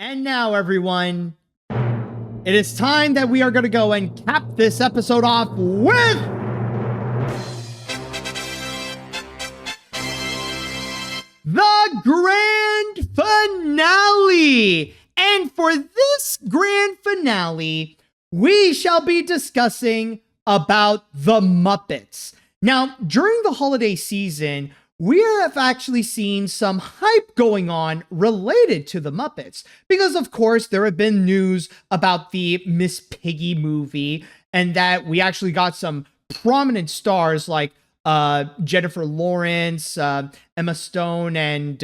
And now, everyone, it is time that we are going to go and cap this episode off with the grand finale. And for this grand finale, we shall be discussing about the Muppets. Now, during the holiday season, we have actually seen some hype going on related to the Muppets because, of course, there have been news about the Miss Piggy movie and that we actually got some prominent stars like Jennifer Lawrence, Emma Stone, and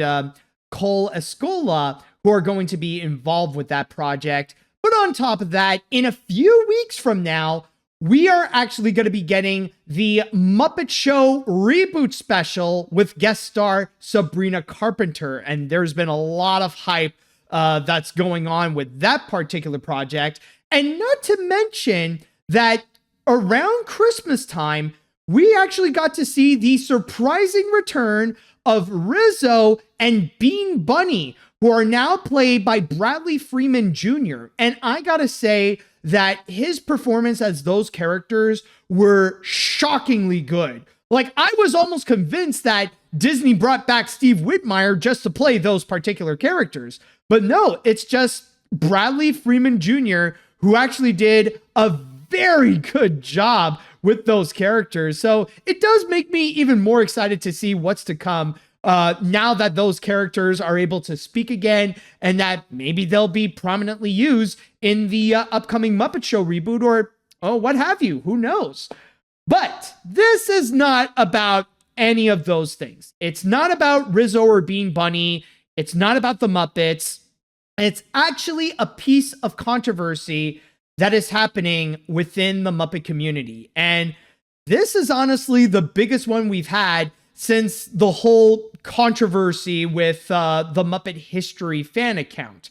Cole Escola who are going to be involved with that project. But on top of that, in a few weeks from now, we are actually going to be getting the Muppet Show reboot special with guest star Sabrina Carpenter. And there's been a lot of hype that's going on with that particular project. And not to mention that around Christmas time, we actually got to see the surprising return of Rizzo and Bean Bunny, who are now played by Bradley Freeman Jr. And I gotta say that his performance as those characters were shockingly good. Like, I was almost convinced that Disney brought back Steve Whitmire just to play those particular characters. But no, it's just Bradley Freeman Jr. who actually did a very good job with those characters. So it does make me even more excited to see what's to come now that those characters are able to speak again and that maybe they'll be prominently used in the upcoming Muppet Show reboot or what have you. Who knows? But this is not about any of those things. It's not about Rizzo or Bean Bunny. It's not about the Muppets. It's actually a piece of controversy that is happening within the Muppet community. And this is honestly the biggest one we've had since the whole controversy with the Muppet History fan account.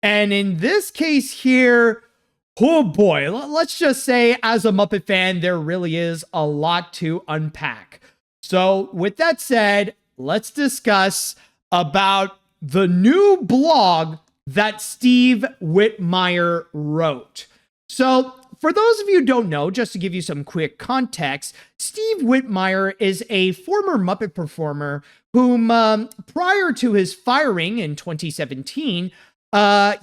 And in this case here, oh boy, let's just say as a Muppet fan, there really is a lot to unpack. So with that said, let's discuss about the new blog that Steve Whitmire wrote. So for those of you who don't know, just to give you some quick context, Steve Whitmire is a former Muppet performer whom, prior to his firing in 2017,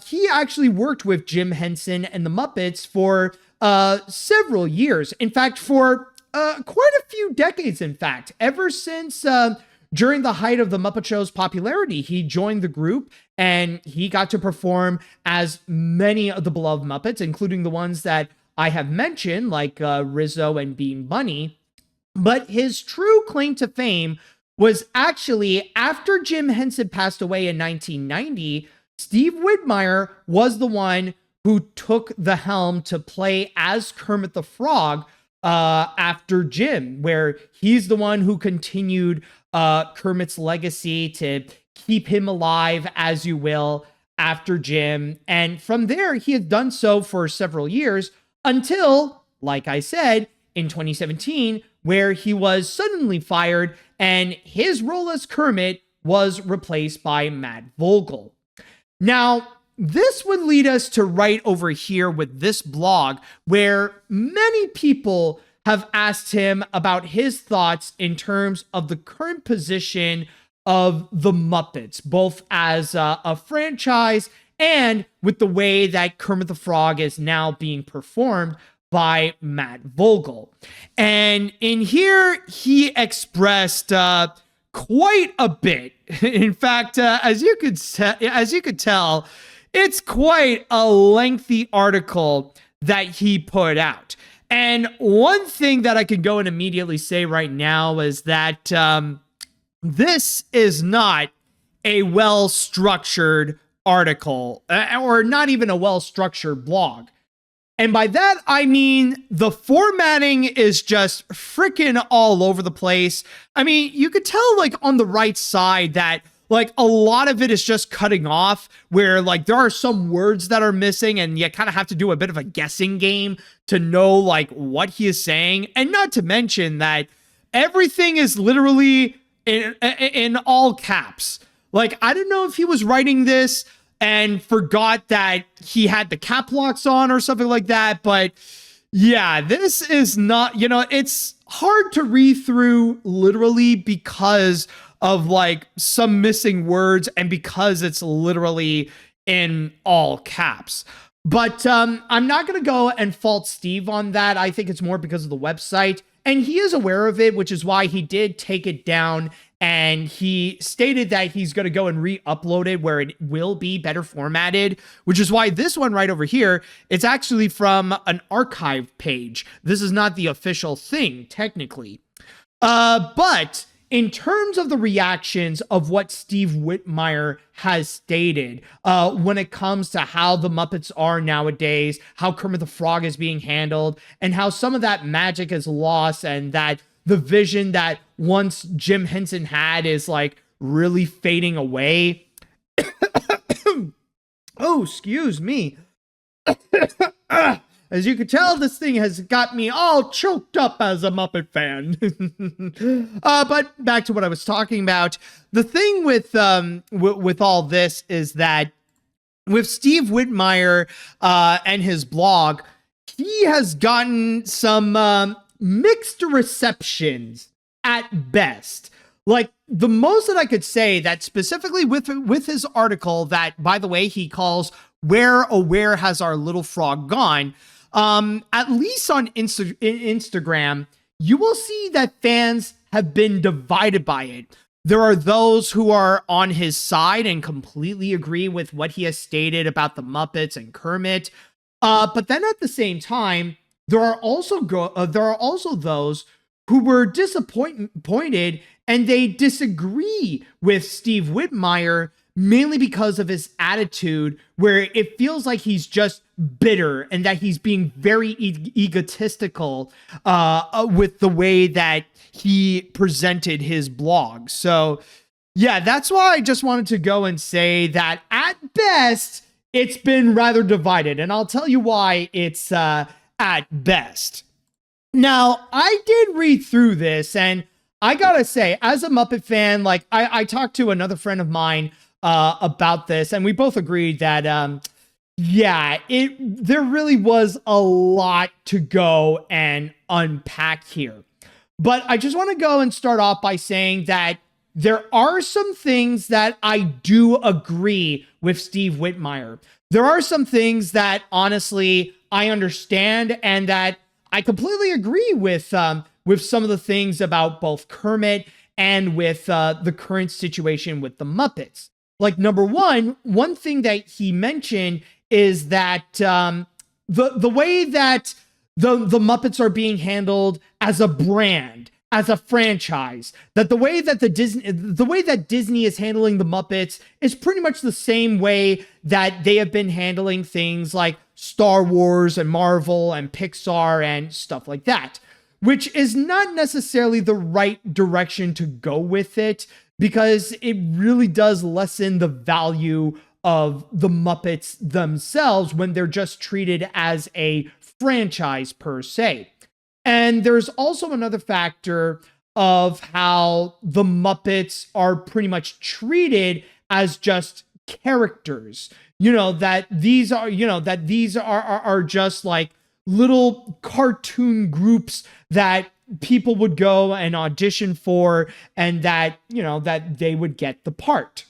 he actually worked with Jim Henson and the Muppets for several years. In fact, for quite a few decades, in fact. Ever since during the height of the Muppet Show's popularity, he joined the group and he got to perform as many of the beloved Muppets, including the ones that I have mentioned, like Rizzo and Bean Bunny. But his true claim to fame was actually after Jim Henson passed away in 1990, Steve Whitmire was the one who took the helm to play as Kermit the Frog after Jim, where he's the one who continued Kermit's legacy to keep him alive, as you will, after Jim. And from there, he had done so for several years until, like I said, in 2017, where he was suddenly fired and his role as Kermit was replaced by Matt Vogel. Now, this would lead us to right over here with this blog, where many people have asked him about his thoughts in terms of the current position of the Muppets, both as a franchise and with the way that Kermit the Frog is now being performed by Matt Vogel. And in here, he expressed quite a bit. In fact, as you could tell, it's quite a lengthy article that he put out. And one thing that I can go and immediately say right now is that this is not a well-structured article, or not even a well-structured blog. And by that, I mean the formatting is just freaking all over the place. I mean, you could tell, like, on the right side that, like, a lot of it is just cutting off, where, like, there are some words that are missing and you kind of have to do a bit of a guessing game to know, like, what he is saying. And not to mention that everything is literally in all caps. Like, I don't know if he was writing this and forgot that he had the cap locks on or something like that. But yeah, this is not, it's hard to read through literally because of like some missing words and because it's literally in all caps. But I'm not going to go and fault Steve on that. I think it's more because of the website. And he is aware of it, which is why he did take it down. And he stated that he's going to go and re-upload it where it will be better formatted, which is why this one right over here, it's actually from an archive page. This is not the official thing, technically. But in terms of the reactions of what Steve Whitmire has stated, when it comes to how the Muppets are nowadays, how Kermit the Frog is being handled, and how some of that magic is lost, and that the vision that once Jim Henson had is like really fading away. Oh, excuse me. As you can tell, this thing has got me all choked up as a Muppet fan. But back to what I was talking about. The thing with all this is that with Steve Whitmire and his blog, he has gotten some mixed receptions at best. Like, the most that I could say that specifically with his article that, by the way, he calls "Where, oh Where Has Our Little Frog Gone?" At least on Instagram, you will see that fans have been divided by it. There are those who are on his side and completely agree with what he has stated about the Muppets and Kermit. But then at the same time, there are also those who were disappointed and they disagree with Steve Whitmire, mainly because of his attitude, where it feels like he's just bitter and that he's being very egotistical with the way that he presented his blog. So yeah, that's why I just wanted to go and say that at best, it's been rather divided. And I'll tell you why it's at best. Now, I did read through this, and I gotta say, as a Muppet fan, like I talked to another friend of mine about this, and we both agreed that there really was a lot to go and unpack here. But I just want to go and start off by saying that there are some things that I do agree with Steve Whitmire. There are some things that honestly I understand and that I completely agree with some of the things about both Kermit and with the current situation with the Muppets. Like, number one thing that he mentioned is that the way that the Muppets are being handled as a brand, as a franchise, that the way that Disney is handling the Muppets is pretty much the same way that they have been handling things like Star Wars and Marvel and Pixar and stuff like that, which is not necessarily the right direction to go with it, because it really does lessen the value of the Muppets themselves when they're just treated as a franchise per se. And there's also another factor of how the Muppets are pretty much treated as just characters. That these are just like little cartoon groups that people would go and audition for, and that they would get the part.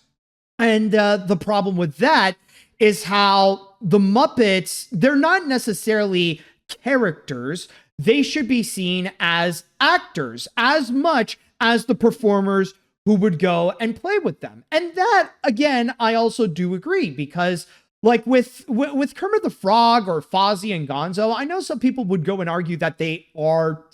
And the problem with that is how the Muppets, they're not necessarily characters. They should be seen as actors as much as the performers who would go and play with them. And that, again, I also do agree, because like with Kermit the Frog or Fozzie and Gonzo, I know some people would go and argue that they are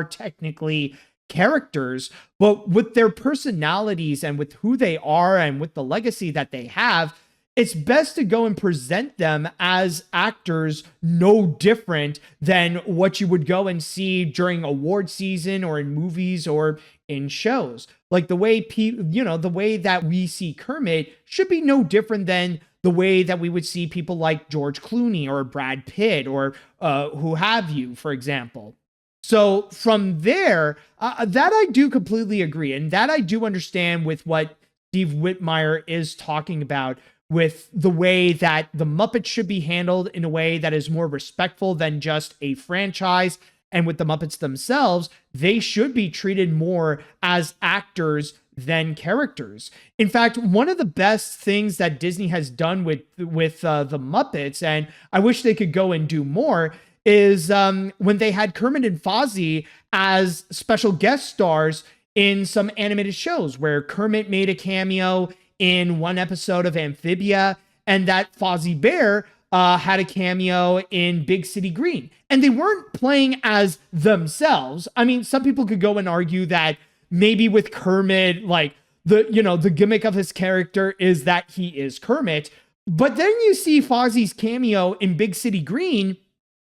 technically characters, but with their personalities and with who they are and with the legacy that they have, it's best to go and present them as actors, no different than what you would go and see during award season or in movies or in shows. Like the way the way that we see Kermit should be no different than the way that we would see people like George Clooney or Brad Pitt or who have you, for example. So from there, that I do completely agree, and that I do understand with what Steve Whitmire is talking about with the way that the Muppets should be handled in a way that is more respectful than just a franchise. And with the Muppets themselves, they should be treated more as actors than characters. In fact, one of the best things that Disney has done with the Muppets, and I wish they could go and do more, is when they had Kermit and Fozzie as special guest stars in some animated shows, where Kermit made a cameo in one episode of Amphibia, and that Fozzie Bear had a cameo in Big City Green. And they weren't playing as themselves. I mean, some people could go and argue that maybe with Kermit, like the gimmick of his character is that he is Kermit. But then you see Fozzie's cameo in Big City Green,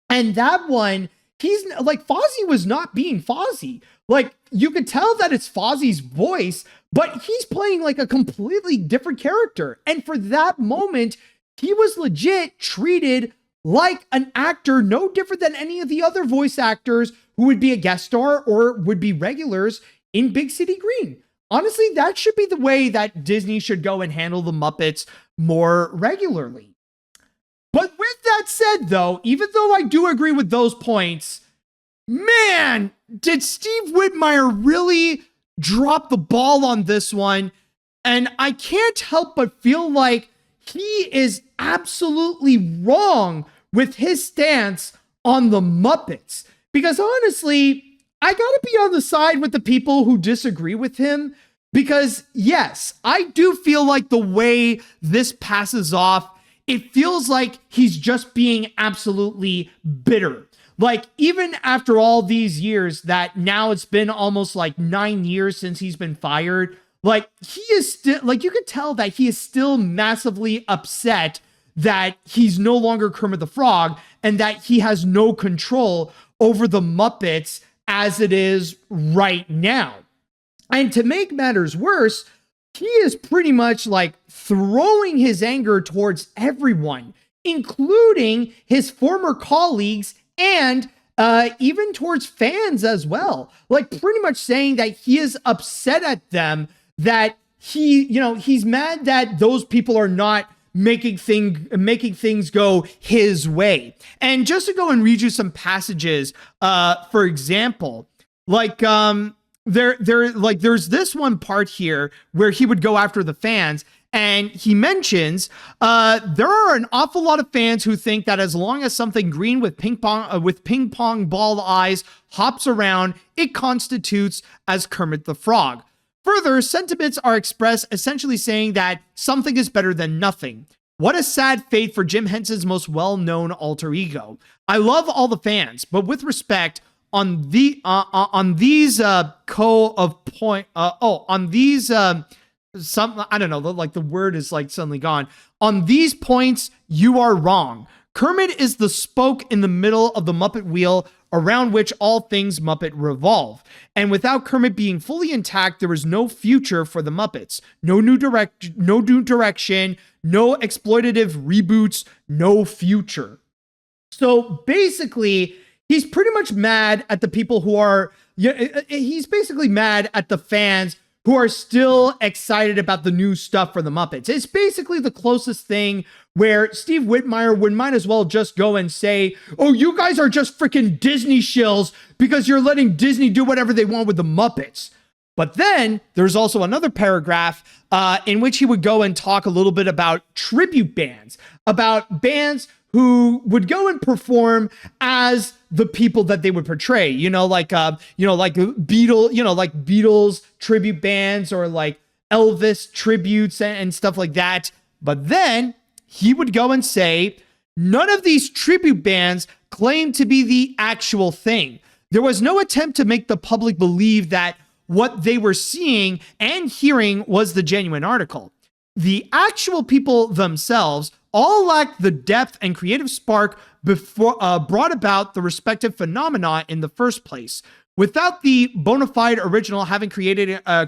and that one, he's like, Fozzie was not being Fozzie. Like, you could tell that it's Fozzie's voice, but he's playing like a completely different character. And for that moment, he was legit treated like an actor, no different than any of the other voice actors who would be a guest star or would be regulars in Big City Green. Honestly, that should be the way that Disney should go and handle the Muppets more regularly. But with that said, though, even though I do agree with those points, man, did Steve Whitmire really drop the ball on this one? And I can't help but feel like he is absolutely wrong with his stance on the Muppets. Because honestly, I gotta be on the side with the people who disagree with him. Because yes, I do feel like the way this passes off, it feels like he's just being absolutely bitter. Like, even after all these years, that now it's been almost like 9 years since he's been fired, like, he is still, like, you could tell that he is still massively upset that he's no longer Kermit the Frog and that he has no control over the Muppets as it is right now. And to make matters worse, he is pretty much like throwing his anger towards everyone, including his former colleagues and even towards fans as well. Like, pretty much saying that he is upset at them, that he's mad that those people are not making things go his way. And just to go and read you some passages, for example, like there's this one part here where he would go after the fans, and he mentions there are an awful lot of fans who think that as long as something green with ping pong ball eyes hops around, it constitutes as Kermit the Frog. Further, sentiments are expressed essentially saying that something is better than nothing. What a sad fate for Jim Henson's most well-known alter ego. I love all the fans, but with respect, on these some, I don't know, like the word is like suddenly gone. On these points, you are wrong. Kermit is the spoke in the middle of the Muppet wheel around which all things Muppet revolve. And without Kermit being fully intact, there is no future for the Muppets. No new direction, no exploitative reboots, no future. So basically, he's pretty much mad at the people who are, he's basically mad at the fans who are still excited about the new stuff for the Muppets. It's basically the closest thing where Steve Whitmire might as well just go and say, oh, you guys are just freaking Disney shills because you're letting Disney do whatever they want with the Muppets. But then there's also another paragraph in which he would go and talk a little bit about tribute bands, about bands who would go and perform as the people that they would portray, like Beatles tribute bands or like Elvis tributes and stuff like that. But then he would go and say, none of these tribute bands claim to be the actual thing. There was no attempt to make the public believe that what they were seeing and hearing was the genuine article. The actual people themselves all lacked the depth and creative spark before brought about the respective phenomena in the first place. Without the bona fide original having created a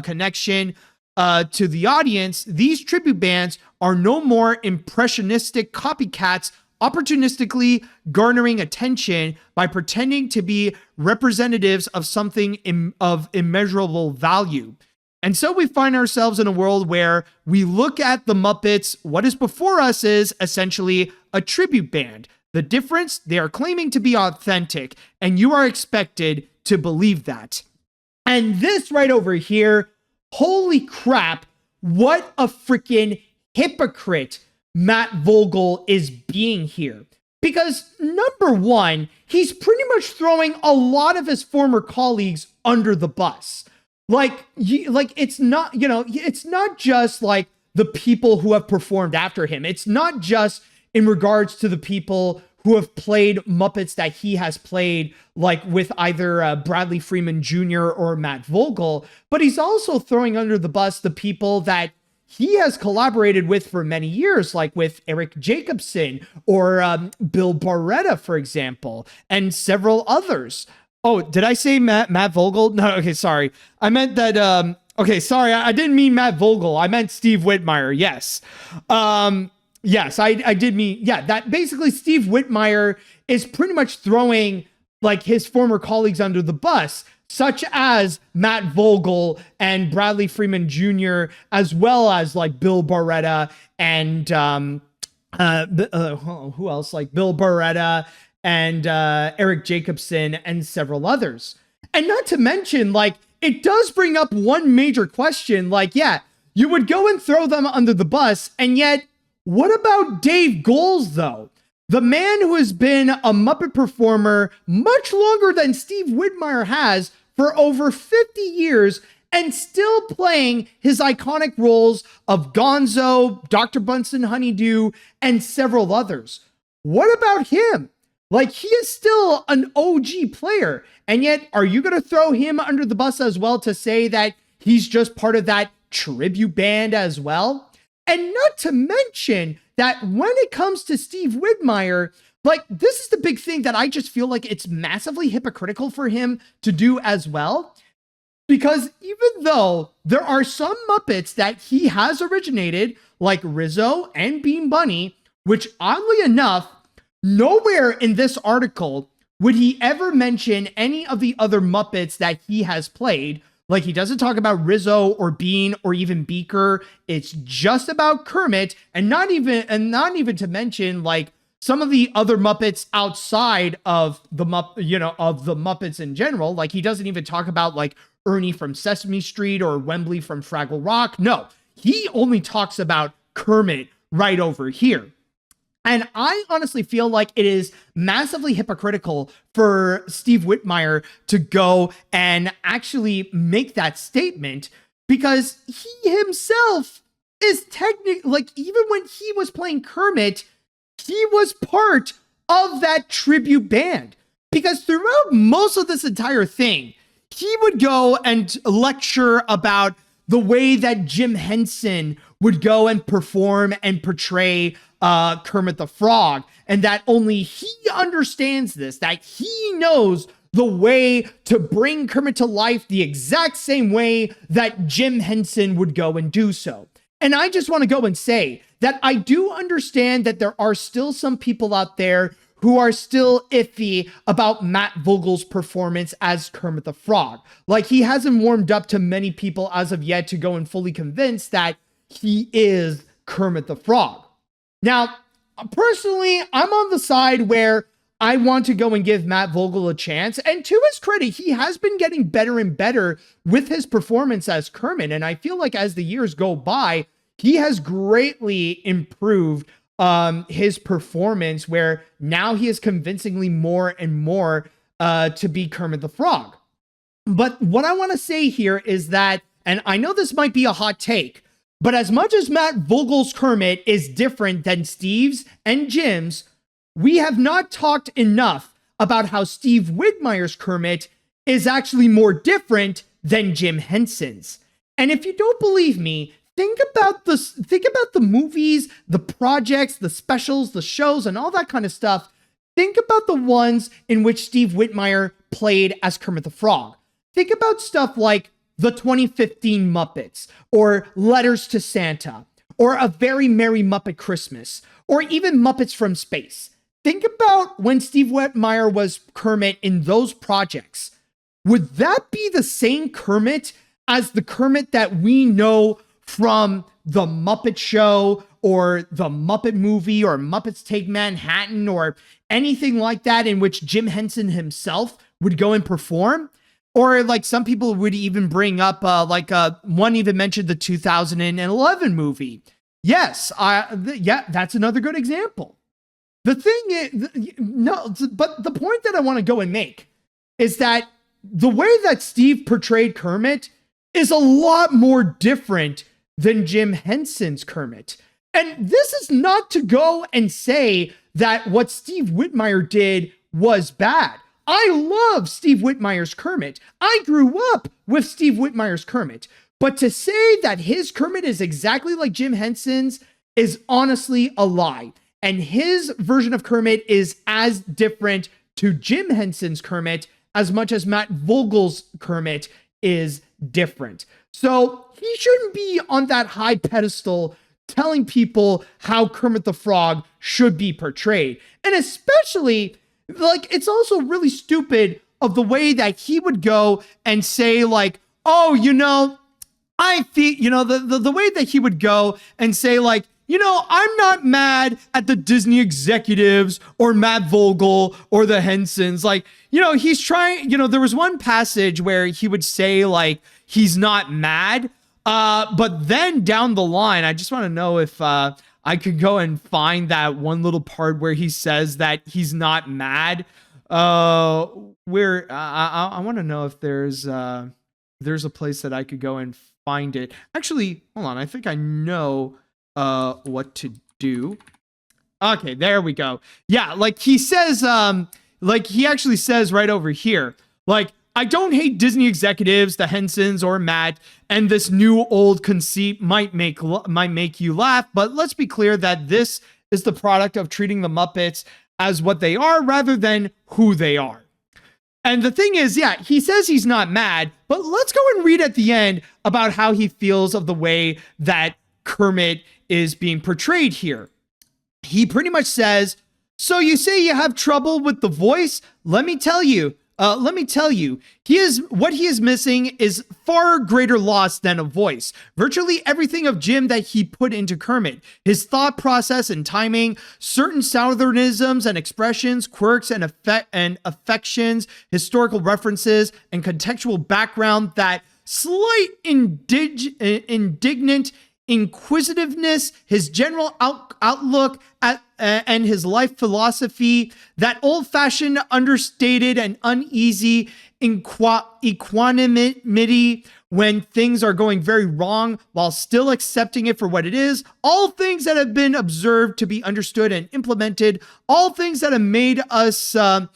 connection to the audience, these tribute bands are no more impressionistic copycats opportunistically garnering attention by pretending to be representatives of something of immeasurable value. And so we find ourselves in a world where we look at the Muppets. What is before us is essentially a tribute band. The difference, they are claiming to be authentic, and you are expected to believe that. And this right over here, holy crap, what a freaking hypocrite Matt Vogel is being here. Because number one, he's pretty much throwing a lot of his former colleagues under the bus. It's not, it's not just like the people who have performed after him. It's not just in regards to the people who have played Muppets that he has played, like with either Bradley Freeman Jr. or Matt Vogel, but he's also throwing under the bus the people that he has collaborated with for many years, like with Eric Jacobson or Bill Barretta, for example, and several others. Oh, did I say Matt Vogel? No, okay, sorry. I meant that, okay, sorry, I didn't mean Matt Vogel. I meant Steve Whitmire, yes. Yes, I did mean, yeah, that basically Steve Whitmire is pretty much throwing like his former colleagues under the bus, such as Matt Vogel and Bradley Freeman Jr., as well as like Bill Barretta and who else? Like Bill Barretta and Eric Jacobson and several others. And not to mention, like, it does bring up one major question. Like, yeah, you would go and throw them under the bus, and yet, what about Dave Goelz, though? The man who has been a Muppet performer much longer than Steve Whitmire has for over 50 years and still playing his iconic roles of Gonzo, Dr. Bunsen Honeydew, and several others. What about him? Like, he is still an OG player, and yet are you going to throw him under the bus as well to say that he's just part of that tribute band as well? And not to mention that when it comes to Steve Whitmire, like, this is the big thing that I just feel like it's massively hypocritical for him to do as well. Because even though there are some Muppets that he has originated, like Rizzo and Bean Bunny, which oddly enough, nowhere in this article would he ever mention any of the other Muppets that he has played. Like, he doesn't talk about Rizzo or Bean or even Beaker. It's just about Kermit, and not even to mention like some of the other Muppets outside of the of the Muppets in general. Like, he doesn't even talk about like Ernie from Sesame Street or Wembley from Fraggle Rock. No, he only talks about Kermit right over here. And I honestly feel like it is massively hypocritical for Steve Whitmire to go and actually make that statement, because he himself is technically, like, even when he was playing Kermit, he was part of that tribute band. Because throughout most of this entire thing, he would go and lecture about the way that Jim Henson would go and perform and portray Kermit the Frog, and that only he understands this, that he knows the way to bring Kermit to life the exact same way that Jim Henson would go and do so. And I just want to go and say that I do understand that there are still some people out there who are still iffy about Matt Vogel's performance as Kermit the Frog. Like, he hasn't warmed up to many people as of yet to go and fully convince that he is Kermit the Frog. Now, personally, I'm on the side where I want to go and give Matt Vogel a chance. And to his credit, he has been getting better and better with his performance as Kermit. And I feel like as the years go by, he has greatly improved his performance, where now he is convincingly more and more to be Kermit the Frog. But what I want to say here is that, and I know this might be a hot take, but as much as Matt Vogel's Kermit is different than Steve's and Jim's, we have not talked enough about how Steve Whitmire's Kermit is actually more different than Jim Henson's. And if you don't believe me, think about the movies, the projects, the specials, the shows, and all that kind of stuff. Think about the ones in which Steve Whitmire played as Kermit the Frog. Think about stuff like the 2015 Muppets, or Letters to Santa, or A Very Merry Muppet Christmas, or even Muppets from Space. Think about when Steve Whitmire was Kermit in those projects. Would that be the same Kermit as the Kermit that we know from the Muppet Show or the Muppet Movie or Muppets Take Manhattan or anything like that in which Jim Henson himself would go and perform. Or like some people would even bring up one even mentioned the 2011 movie. Yes, that's another good example. The thing is, but the point that I want to go and make is that the way that Steve portrayed Kermit is a lot more different than Jim Henson's Kermit. And this is not to go and say that what Steve Whitmire did was bad. I love Steve Whitmire's Kermit. I grew up with Steve Whitmire's Kermit. But to say that his Kermit is exactly like Jim Henson's is honestly a lie. And his version of Kermit is as different to Jim Henson's Kermit as much as Matt Vogel's Kermit is different. So he shouldn't be on that high pedestal telling people how Kermit the Frog should be portrayed. And especially, like, it's also really stupid of the way that he would go and say, like, oh, I feel, the way that he would go and say, like, I'm not mad at the Disney executives or Matt Vogel or the Hensons. Like, he's trying, there was one passage where he would say, like, he's not mad. But then down the line, I just want to know if I could go and find that one little part where he says that he's not mad. I want to know if there's a place that I could go and find it. Actually, hold on. I think I know what to do. Okay, there we go. Yeah, like he says, like he actually says right over here, like, I don't hate Disney executives, the Hensons or Matt, and this new old conceit might make you laugh, but let's be clear that this is the product of treating the Muppets as what they are rather than who they are. And the thing is, yeah, he says he's not mad, but let's go and read at the end about how he feels of the way that Kermit is being portrayed here. He pretty much says, so you say you have trouble with the voice? Let me tell you, what he is missing is far greater loss than a voice. Virtually everything of Jim that he put into Kermit, his thought process and timing, certain southernisms and expressions, quirks and affections, historical references, and contextual background, that slight indignant inquisitiveness, his general outlook and his life philosophy, that old-fashioned, understated, and uneasy equanimity when things are going very wrong while still accepting it for what it is, all things that have been observed to be understood and implemented, all things that have made us, the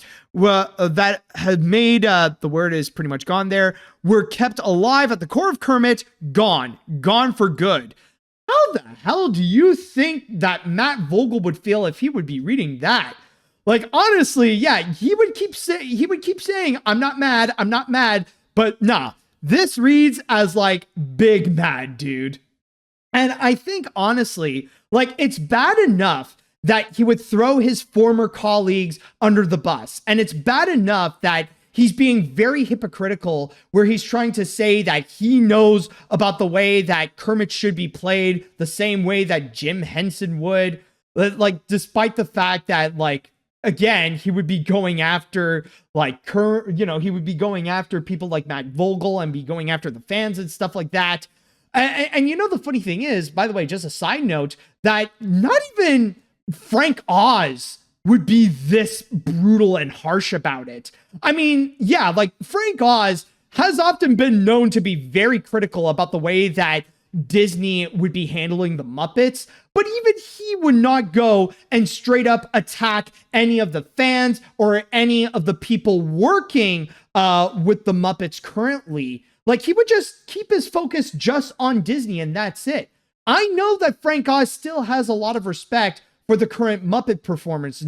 word is pretty much gone there, were kept alive at the core of Kermit, gone for good. How the hell do you think that Matt Vogel would feel if he would be reading that? Like, honestly, yeah, he would keep saying, I'm not mad, but nah, this reads as like big mad, dude. And I think honestly, like, it's bad enough that he would throw his former colleagues under the bus. And it's bad enough that he's being very hypocritical, where he's trying to say that he knows about the way that Kermit should be played the same way that Jim Henson would. Like, despite the fact that, like, again, he would be going after, like, he would be going after people like Matt Vogel and be going after the fans and stuff like that. And the funny thing is, by the way, just a side note, that not even Frank Oz would be this brutal and harsh about it. I mean, yeah, like, Frank Oz has often been known to be very critical about the way that Disney would be handling the Muppets, but even he would not go and straight up attack any of the fans or any of the people working with the Muppets currently. Like, he would just keep his focus just on Disney, and that's it. I know that Frank Oz still has a lot of respect for the current Muppet performers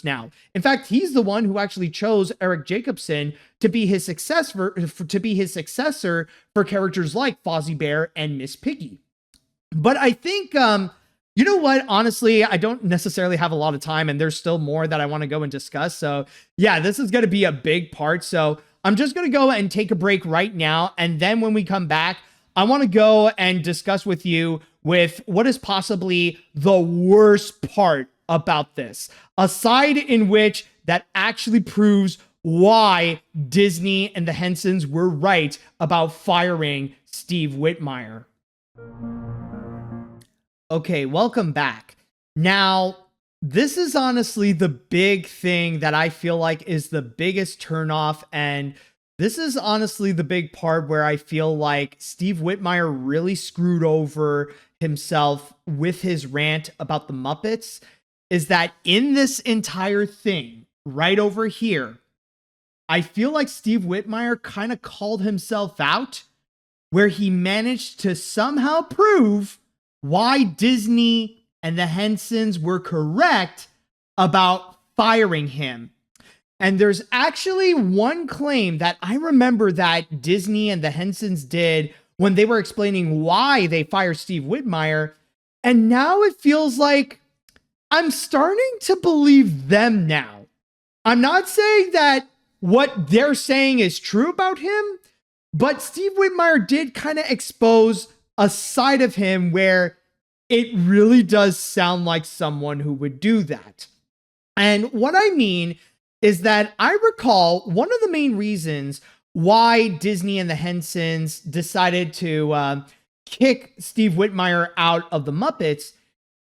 now. In fact, he's the one who actually chose Eric Jacobson to be his successor for characters like Fozzie Bear and Miss Piggy. But I think, you know what? Honestly, I don't necessarily have a lot of time, and there's still more that I want to go and discuss. So yeah, this is going to be a big part. So I'm just going to go and take a break right now. And then when we come back, I want to go and discuss with you with what is possibly the worst part about this, a side in which that actually proves why Disney and the Hensons were right about firing Steve Whitmire. Okay, welcome back. Now, this is honestly the big thing that I feel like is the biggest turnoff, and this is honestly the big part where I feel like Steve Whitmire really screwed over himself with his rant about the Muppets, is that in this entire thing, right over here, I feel like Steve Whitmire kind of called himself out, where he managed to somehow prove why Disney and the Hensons were correct about firing him. And there's actually one claim that I remember that Disney and the Hensons did when they were explaining why they fired Steve Whitmire. And now it feels like I'm starting to believe them now. I'm not saying that what they're saying is true about him, but Steve Whitmire did kind of expose a side of him where it really does sound like someone who would do that. And what I mean is that I recall one of the main reasons why Disney and the Hensons decided to kick Steve Whitmire out of the Muppets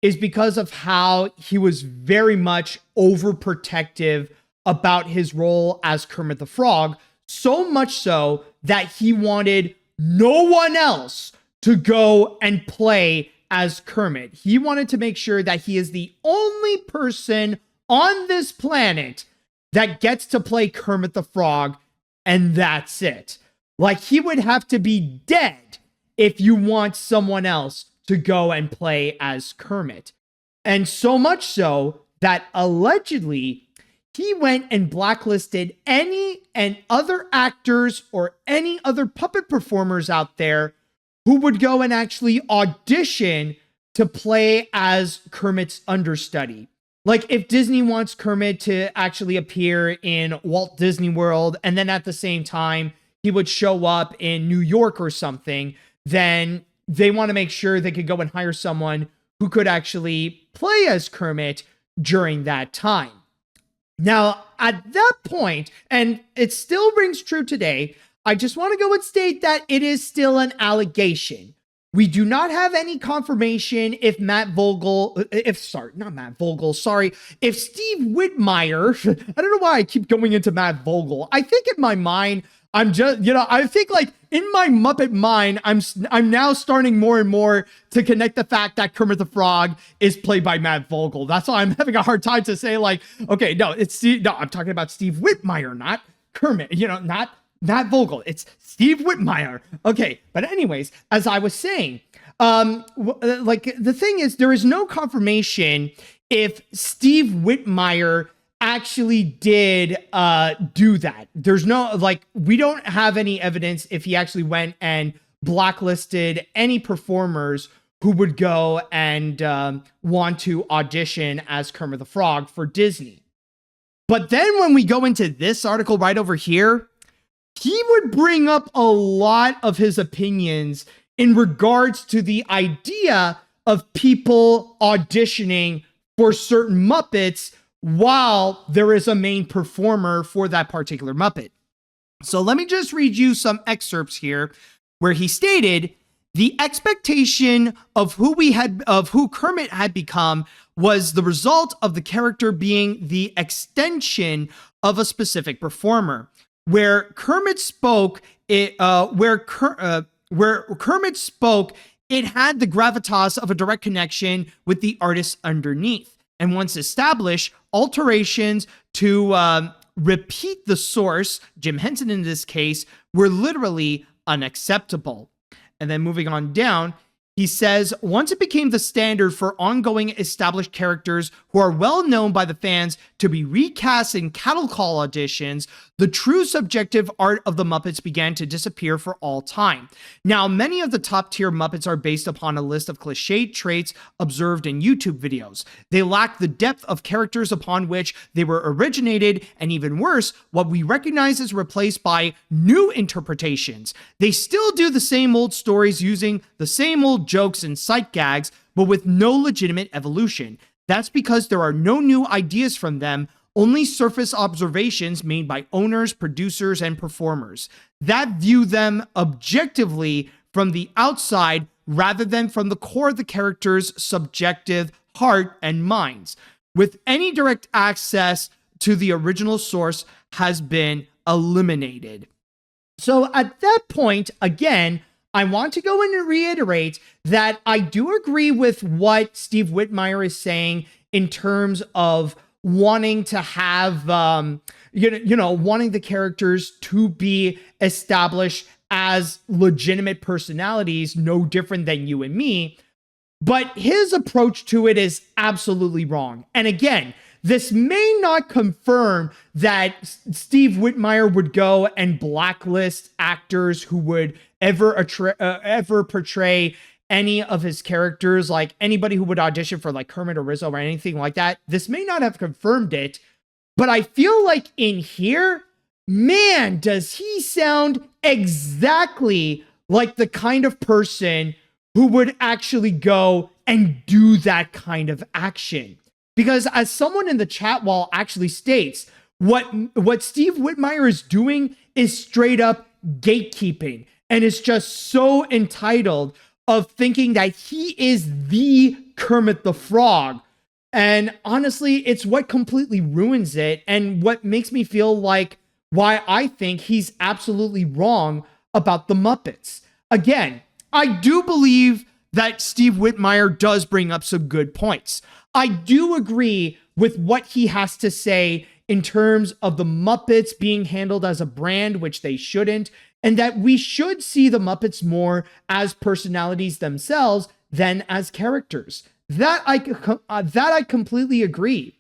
is because of how he was very much overprotective about his role as Kermit the Frog, so much so that he wanted no one else to go and play as Kermit. He wanted to make sure that he is the only person on this planet that gets to play Kermit the Frog, and that's it. Like, he would have to be dead if you want someone else to go and play as Kermit. And so much so that allegedly he went and blacklisted any and other actors or any other puppet performers out there who would go and actually audition to play as Kermit's understudy. Like, if Disney wants Kermit to actually appear in Walt Disney World, and then at the same time he would show up in New York or something, then they want to make sure they could go and hire someone who could actually play as Kermit during that time. Now, at that point, and it still rings true today, I just want to go and state that it is still an allegation. We do not have any confirmation if if Steve Whitmire, I don't know why I keep going into Matt Vogel. I think in my mind, I'm just, I think like in my Muppet mind, I'm now starting more and more to connect the fact that Kermit the Frog is played by Matt Vogel. That's why I'm having a hard time to say like, okay, no, I'm talking about Steve Whitmire, not Kermit, not Matt Vogel. It's Steve Whitmire. Okay, but anyways, as I was saying, like the thing is, there is no confirmation if Steve Whitmire actually did do that. There's no, like, we don't have any evidence if he actually went and blacklisted any performers who would go and want to audition as Kermit the Frog for Disney. But then when we go into this article right over here, he would bring up a lot of his opinions in regards to the idea of people auditioning for certain Muppets while there is a main performer for that particular Muppet. So let me just read you some excerpts here where he stated the expectation of who Kermit had become was the result of the character being the extension of a specific performer. Where Kermit spoke, it had the gravitas of a direct connection with the artist underneath. And once established, alterations to repeat the source, Jim Henson in this case, were literally unacceptable. And then moving on down, He says, once it became the standard for ongoing established characters who are well known by the fans to be recast in cattle call auditions, the true subjective art of the Muppets began to disappear for all time. Now, many of the top tier Muppets are based upon a list of cliched traits observed in YouTube videos. They lack the depth of characters upon which they were originated, and even worse, what we recognize is replaced by new interpretations. They still do the same old stories using the same old jokes and sight gags, but with no legitimate evolution. That's because there are no new ideas from them, only surface observations made by owners, producers, and performers that view them objectively from the outside rather than from the core of the character's subjective heart and minds, with any direct access to the original source has been eliminated. So at that point, again, I want to go in and reiterate that I do agree with what Steve Whitmire is saying in terms of wanting to have, wanting the characters to be established as legitimate personalities, no different than you and me. But his approach to it is absolutely wrong. And again, this may not confirm that Steve Whitmire would go and blacklist actors who would ever portray any of his characters, like anybody who would audition for like Kermit or Rizzo or anything like that. This may not have confirmed it, but I feel like in here, man, does he sound exactly like the kind of person who would actually go and do that kind of action. Because as someone in the chat wall actually states, what Steve Whitmire is doing is straight up gatekeeping, and is just so entitled of thinking that he is the Kermit the Frog. And honestly, it's what completely ruins it, and what makes me feel like why I think he's absolutely wrong about the Muppets. Again, I do believe that Steve Whitmire does bring up some good points. I do agree with what he has to say in terms of the Muppets being handled as a brand, which they shouldn't, and that we should see the Muppets more as personalities themselves than as characters. That I completely agree.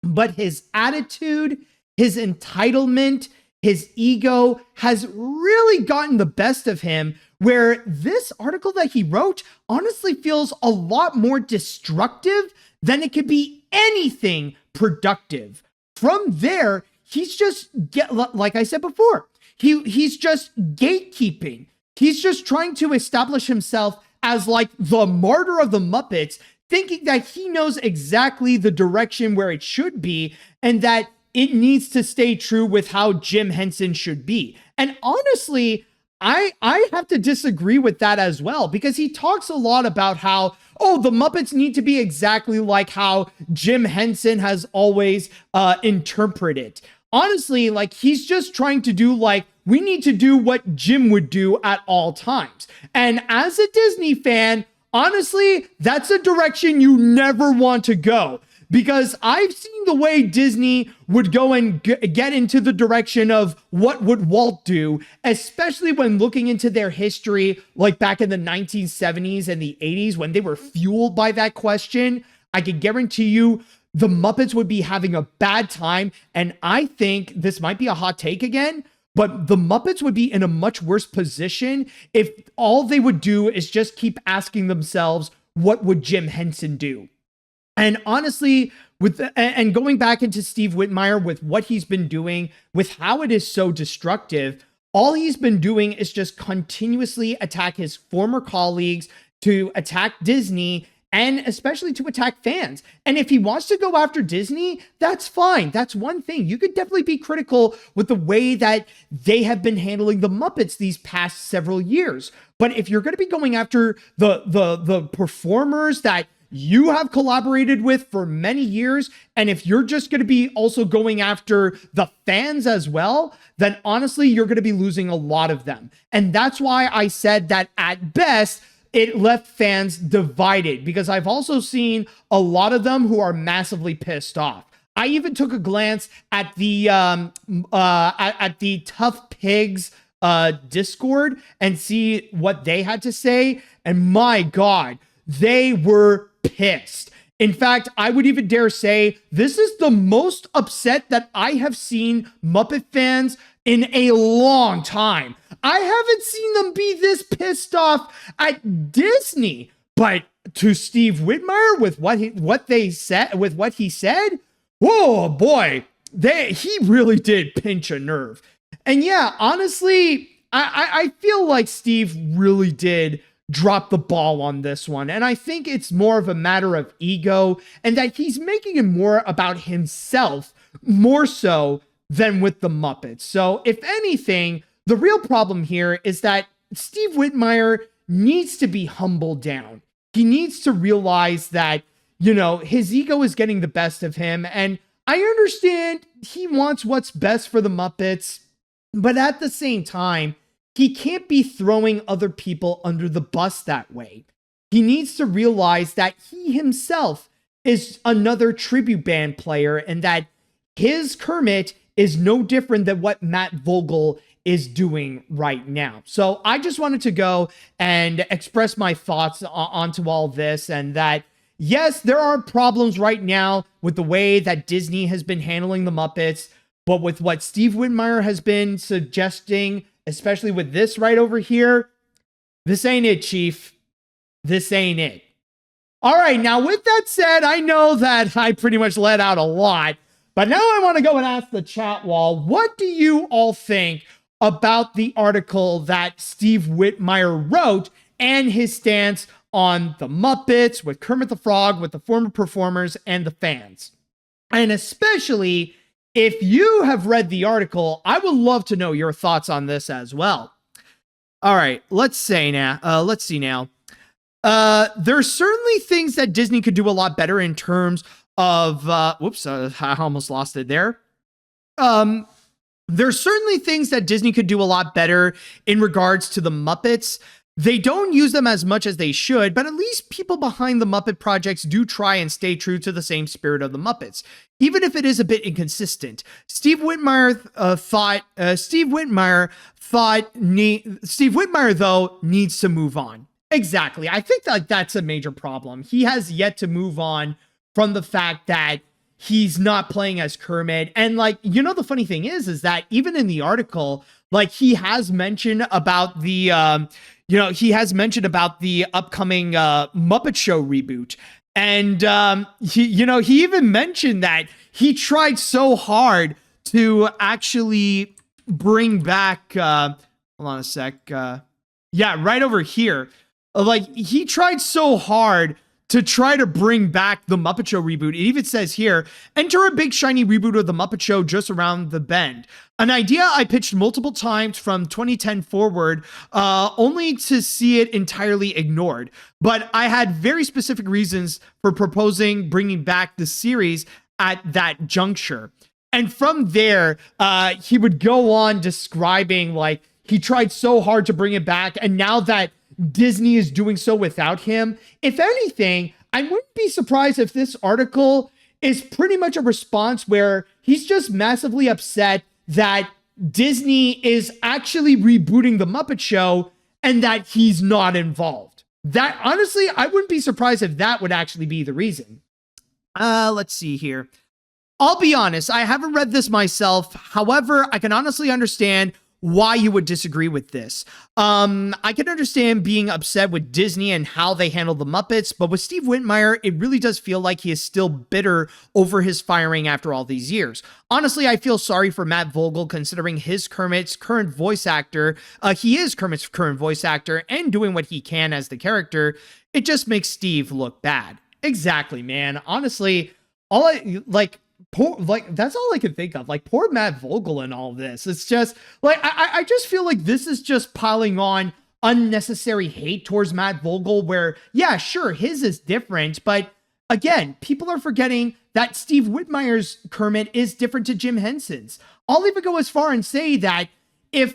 But his attitude, his entitlement, his ego has really gotten the best of him, where this article that he wrote honestly feels a lot more destructive than it could be anything productive. From there, he's just, like I said before, he's just gatekeeping. He's just trying to establish himself as like the martyr of the Muppets, thinking that he knows exactly the direction where it should be, and that it needs to stay true with how Jim Henson should be. And honestly, I have to disagree with that as well, because he talks a lot about how, oh, the Muppets need to be exactly like how Jim Henson has always interpreted. Honestly, like, he's just trying to do, like, we need to do what Jim would do at all times. And as a Disney fan, honestly, that's a direction you never want to go. Because I've seen the way Disney would go and get into the direction of what would Walt do, especially when looking into their history, like back in the 1970s and the 80s, when they were fueled by that question. I can guarantee you the Muppets would be having a bad time. And I think this might be a hot take again, but the Muppets would be in a much worse position if all they would do is just keep asking themselves, what would Jim Henson do? And honestly, and going back into Steve Whitmire with what he's been doing, with how it is so destructive, all he's been doing is just continuously attack his former colleagues, to attack Disney, and especially to attack fans. And if he wants to go after Disney, that's fine. That's one thing. You could definitely be critical with the way that they have been handling the Muppets these past several years. But if you're going to be going after the performers that you have collaborated with for many years, and if you're just going to be also going after the fans as well, then honestly, you're going to be losing a lot of them. And that's why I said that at best, it left fans divided, because I've also seen a lot of them who are massively pissed off. I even took a glance at the Tough Pigs Discord and see what they had to say. And my God, they were pissed. In fact, I would even dare say this is the most upset that I have seen Muppet fans in a long time. I haven't seen them be this pissed off at Disney, but to Steve Whitmire with what he said, whoa boy, he really did pinch a nerve. And yeah, honestly, I feel like Steve really did drop the ball on this one. And I think it's more of a matter of ego and that he's making it more about himself, more so than with the Muppets. So if anything, the real problem here is that Steve Whitmire needs to be humbled down. He needs to realize that, his ego is getting the best of him. And I understand he wants what's best for the Muppets, but at the same time, he can't be throwing other people under the bus that way. He needs to realize that he himself is another tribute band player and that his Kermit is no different than what Matt Vogel is doing right now. So I just wanted to go and express my thoughts onto all this, and that, yes, there are problems right now with the way that Disney has been handling the Muppets, but with what Steve Whitmire has been suggesting, especially with this right over here, this ain't it, Chief. This ain't it. All right, now with that said, I know that I pretty much let out a lot, but now I want to go and ask the chat wall, what do you all think about the article that Steve Whitmire wrote and his stance on the Muppets, with Kermit the Frog, with the former performers and the fans? And especially if you have read the article, I would love to know your thoughts on this as well. All right, let's see now. There's certainly things that Disney could do a lot better in terms of, I almost lost it there. There's certainly things that Disney could do a lot better in regards to the Muppets. They don't use them as much as they should, but at least people behind the Muppet projects do try and stay true to the same spirit of the Muppets, even if it is a bit inconsistent. Steve Whitmire though needs to move on. Exactly. I think that that's a major problem. He has yet to move on from the fact that he's not playing as Kermit. And the funny thing is that even in the article, he has mentioned about the upcoming Muppet Show reboot. And he even mentioned that he tried so hard to actually bring back, hold on a sec. Right over here. He tried so hard to try to bring back the Muppet Show reboot. It even says here, enter a big shiny reboot of the Muppet Show just around the bend. An idea I pitched multiple times from 2010 forward, only to see it entirely ignored. But I had very specific reasons for proposing bringing back the series at that juncture. And from there, he would go on describing he tried so hard to bring it back, and now that Disney is doing so without him. If anything, I wouldn't be surprised if this article is pretty much a response where he's just massively upset that Disney is actually rebooting the Muppet Show and that he's not involved. That, honestly, I wouldn't be surprised if that would actually be the reason. Let's see here. I'll be honest, I haven't read this myself. However, I can honestly understand why you would disagree with this. I can understand being upset with Disney and how they handle the Muppets, but with Steve Whitmire, it really does feel like he is still bitter over his firing after all these years. Honestly, I feel sorry for Matt Vogel, considering he's Kermit's current voice actor, and doing what he can as the character. It just makes Steve look bad. Exactly, man. Honestly, that's all I can think of. Poor Matt Vogel and all this. It's just I just feel like this is just piling on unnecessary hate towards Matt Vogel, where, yeah, sure, his is different, but again, people are forgetting that Steve Whitmire's Kermit is different to Jim Henson's. I'll even go as far and say that if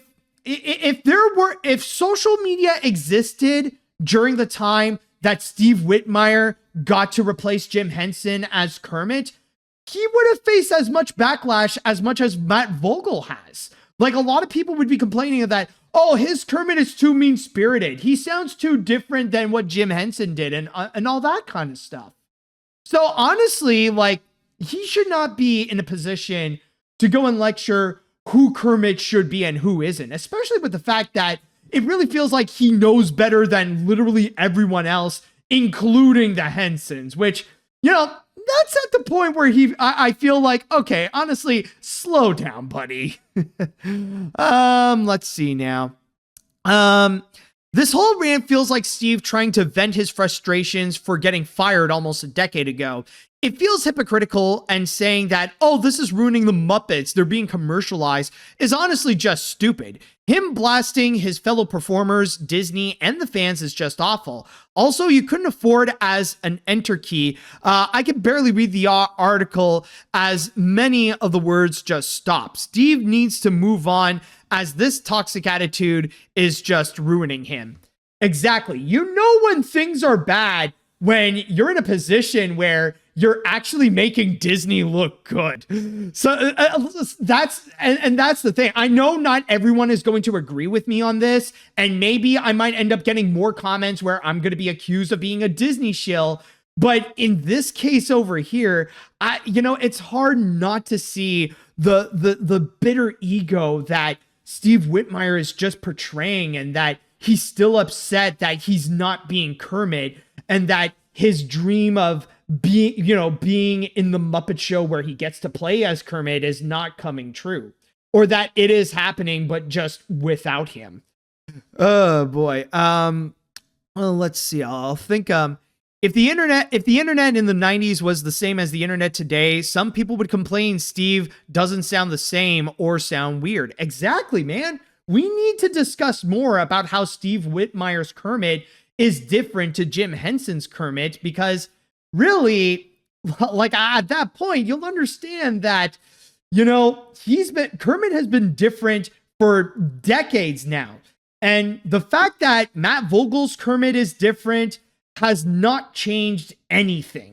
social media existed during the time that Steve Whitmire got to replace Jim Henson as Kermit, he would have faced as much backlash as much as Matt Vogel has. A lot of people would be complaining that, oh, his Kermit is too mean-spirited. He sounds too different than what Jim Henson did and all that kind of stuff. So honestly, like, he should not be in a position to go and lecture who Kermit should be and who isn't, especially with the fact that it really feels like he knows better than literally everyone else, including the Hensons, which, you know, that's at the point where I feel like, okay, honestly, slow down, buddy. Let's see now. This whole rant feels like Steve trying to vent his frustrations for getting fired almost a decade ago. It feels hypocritical, and saying that, oh, this is ruining the Muppets, they're being commercialized, is honestly just stupid. Him blasting his fellow performers, Disney, and the fans is just awful. Also, you couldn't afford as an enter key. I can barely read the article as many of the words just stop. Steve needs to move on, as this toxic attitude is just ruining him. Exactly. You know when things are bad when you're in a position where you're actually making Disney look good. So that's the thing. I know not everyone is going to agree with me on this, and maybe I might end up getting more comments where I'm going to be accused of being a Disney shill. But in this case over here, it's hard not to see the bitter ego that Steve Whitmire is just portraying, and that he's still upset that he's not being Kermit, and that his dream of being in the Muppet Show where he gets to play as Kermit is not coming true, or that it is happening, but just without him. Oh boy. Well, let's see. I'll think, if the internet in the 90s was the same as the internet today, some people would complain Steve doesn't sound the same or sound weird. Exactly, man. We need to discuss more about how Steve Whitmire's Kermit is different to Jim Henson's Kermit, because really, like, at that point, you'll understand that, Kermit has been different for decades now. And the fact that Matt Vogel's Kermit is different has not changed anything.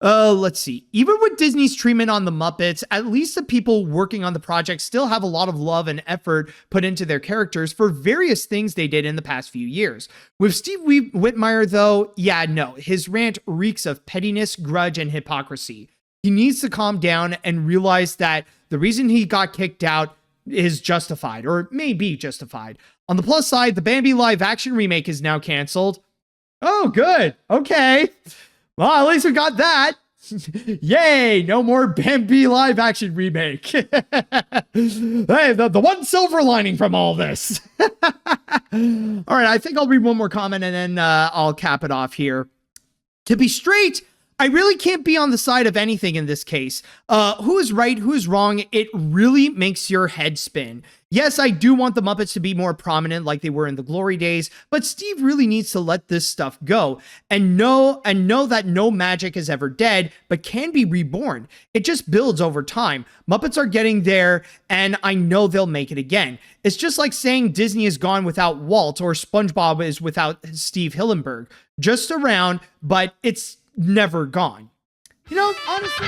Let's see. Even with Disney's treatment on the Muppets, at least the people working on the project still have a lot of love and effort put into their characters for various things they did in the past few years. With Steve Whitmire, though, yeah, no, his rant reeks of pettiness, grudge, and hypocrisy. He needs to calm down and realize that the reason he got kicked out is justified, or may be justified. On the plus side, the Bambi live-action remake is now canceled. Oh, good. Okay. Well, at least we got that. Yay, no more Bambi live action remake. Hey, the one silver lining from all this. All right, I think I'll read one more comment and then I'll cap it off here. To be straight, I really can't be on the side of anything in this case. Who is right, who is wrong? It really makes your head spin. Yes, I do want the Muppets to be more prominent like they were in the glory days, but Steve really needs to let this stuff go and know that no magic is ever dead, but can be reborn. It just builds over time. Muppets are getting there, and I know they'll make it again. It's just like saying Disney is gone without Walt, or SpongeBob is without Steve Hillenburg. Just around, but it's never gone. Honestly...